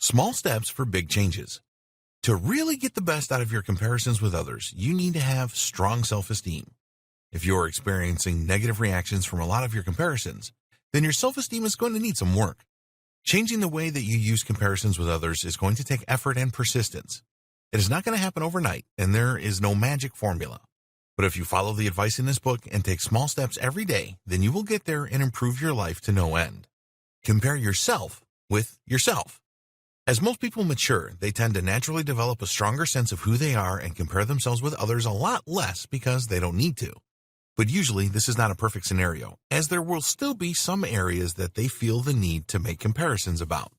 Small steps for big changes. To really get the best out of your comparisons with others, you need to have strong self-esteem. If you're experiencing negative reactions from a lot of your comparisons, then your self-esteem is going to need some work. Changing the way that you use comparisons with others is going to take effort and persistence. It is not going to happen overnight, and there is no magic formula. But if you follow the advice in this book and take small steps every day, then you will get there and improve your life to no end. Compare yourself with yourself. As most people mature, they tend to naturally develop a stronger sense of who they are and compare themselves with others a lot less because they don't need to. But usually this is not a perfect scenario, as there will still be some areas that they feel the need to make comparisons about.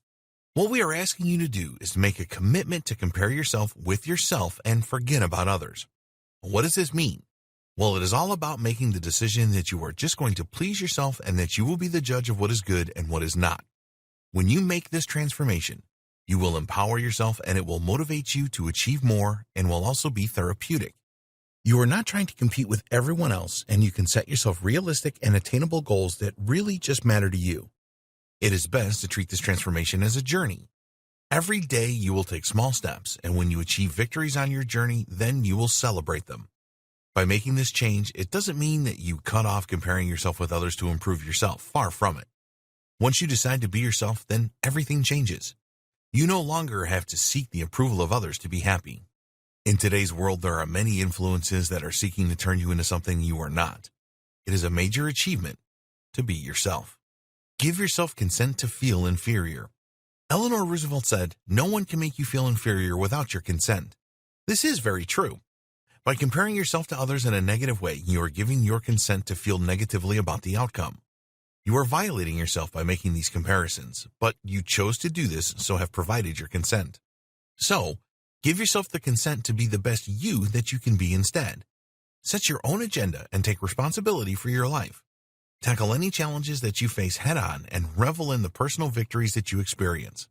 What we are asking you to do is to make a commitment to compare yourself with yourself and forget about others. What does this mean? Well, it is all about making the decision that you are just going to please yourself and that you will be the judge of what is good and what is not. When you make this transformation, you will empower yourself and it will motivate you to achieve more and will also be therapeutic. You are not trying to compete with everyone else, and you can set yourself realistic and attainable goals that really just matter to you. It is best to treat this transformation as a journey. Every day you will take small steps, and when you achieve victories on your journey, then you will celebrate them. By making this change, it doesn't mean that you cut off comparing yourself with others to improve yourself. Far from it. Once you decide to be yourself, then everything changes. You no longer have to seek the approval of others to be happy. In today's world, there are many influences that are seeking to turn you into something you are not. It is a major achievement to be yourself. Give yourself consent to feel inferior. Eleanor Roosevelt said, "No one can make you feel inferior without your consent." This is very true. By comparing yourself to others in a negative way, you are giving your consent to feel negatively about the outcome. You are violating yourself by making these comparisons, but you chose to do this, so have provided your consent. So, give yourself the consent to be the best you that you can be instead. Set your own agenda and take responsibility for your life. Tackle any challenges that you face head-on and revel in the personal victories that you experience.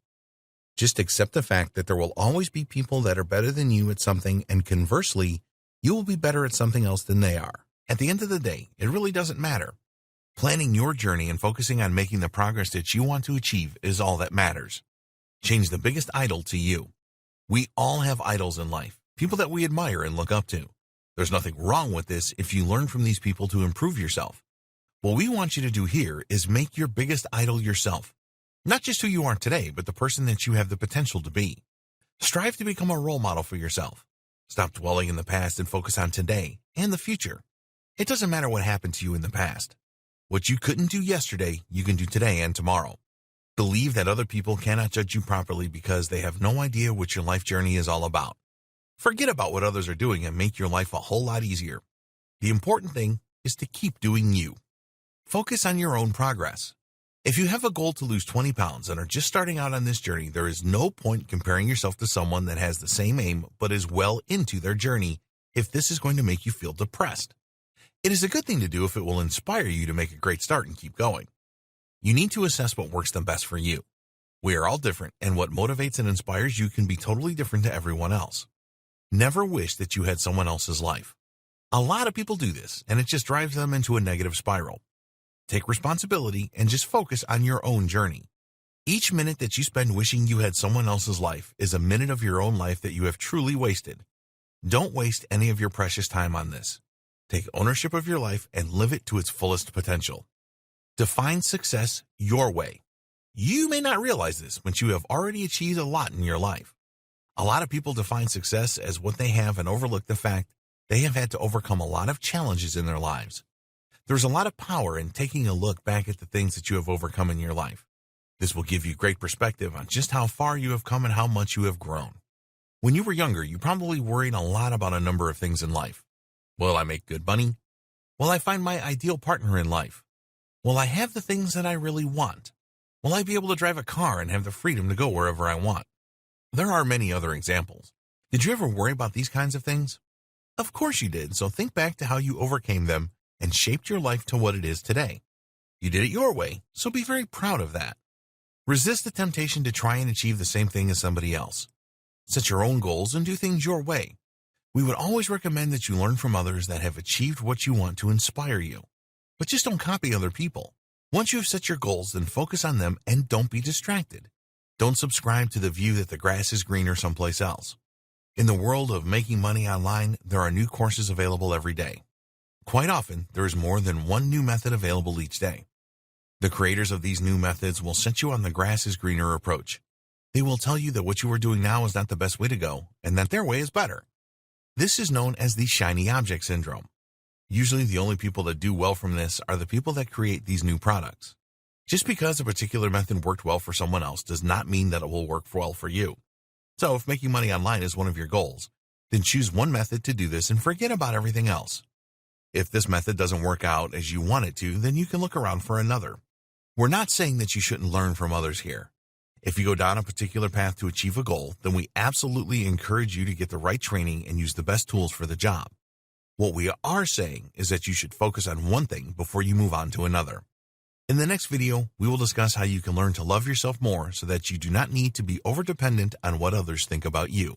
Just accept the fact that there will always be people that are better than you at something, and conversely, you will be better at something else than they are. At the end of the day, it really doesn't matter. Planning your journey and focusing on making the progress that you want to achieve is all that matters. Change the biggest idol to you. We all have idols in life, people that we admire and look up to. There's nothing wrong with this if you learn from these people to improve yourself. What we want you to do here is make your biggest idol yourself. Not just who you are today, but the person that you have the potential to be. Strive to become a role model for yourself. Stop dwelling in the past and focus on today and the future. It doesn't matter what happened to you in the past. What you couldn't do yesterday, you can do today and tomorrow. Believe that other people cannot judge you properly because they have no idea what your life journey is all about. Forget about what others are doing and make your life a whole lot easier. The important thing is to keep doing you. Focus on your own progress. If you have a goal to lose 20 pounds and are just starting out on this journey, there is no point comparing yourself to someone that has the same aim but is well into their journey if this is going to make you feel depressed. It is a good thing to do if it will inspire you to make a great start and keep going. You need to assess what works the best for you. We are all different, and what motivates and inspires you can be totally different to everyone else. Never wish that you had someone else's life. A lot of people do this, and it just drives them into a negative spiral. Take responsibility and just focus on your own journey. Each minute that you spend wishing you had someone else's life is a minute of your own life that you have truly wasted. Don't waste any of your precious time on this. Take ownership of your life and live it to its fullest potential. Define success your way. You may not realize this, but you have already achieved a lot in your life. A lot of people define success as what they have and overlook the fact they have had to overcome a lot of challenges in their lives. There's a lot of power in taking a look back at the things that you have overcome in your life. This will give you great perspective on just how far you have come and how much you have grown. When you were younger, you probably worried a lot about a number of things in life. Will I make good money? Will I find my ideal partner in life? Will I have the things that I really want? Will I be able to drive a car and have the freedom to go wherever I want? There are many other examples. Did you ever worry about these kinds of things? Of course you did, so think back to how you overcame them and shaped your life to what it is today. You did it your way, so be very proud of that. Resist the temptation to try and achieve the same thing as somebody else. Set your own goals and do things your way. We would always recommend that you learn from others that have achieved what you want to inspire you. But just don't copy other people. Once you have set your goals, then focus on them and don't be distracted. Don't subscribe to the view that the grass is greener someplace else. In the world of making money online, there are new courses available every day. Quite often, there is more than one new method available each day. The creators of these new methods will set you on the grass is greener approach. They will tell you that what you are doing now is not the best way to go, and that their way is better. This is known as the shiny object syndrome. Usually the only people that do well from this are the people that create these new products. Just because a particular method worked well for someone else does not mean that it will work well for you. So if making money online is one of your goals, then choose one method to do this and forget about everything else. If this method doesn't work out as you want it to, then you can look around for another. We're not saying that you shouldn't learn from others here. If you go down a particular path to achieve a goal, then we absolutely encourage you to get the right training and use the best tools for the job. What we are saying is that you should focus on one thing before you move on to another. In the next video, we will discuss how you can learn to love yourself more so that you do not need to be overdependent on what others think about you.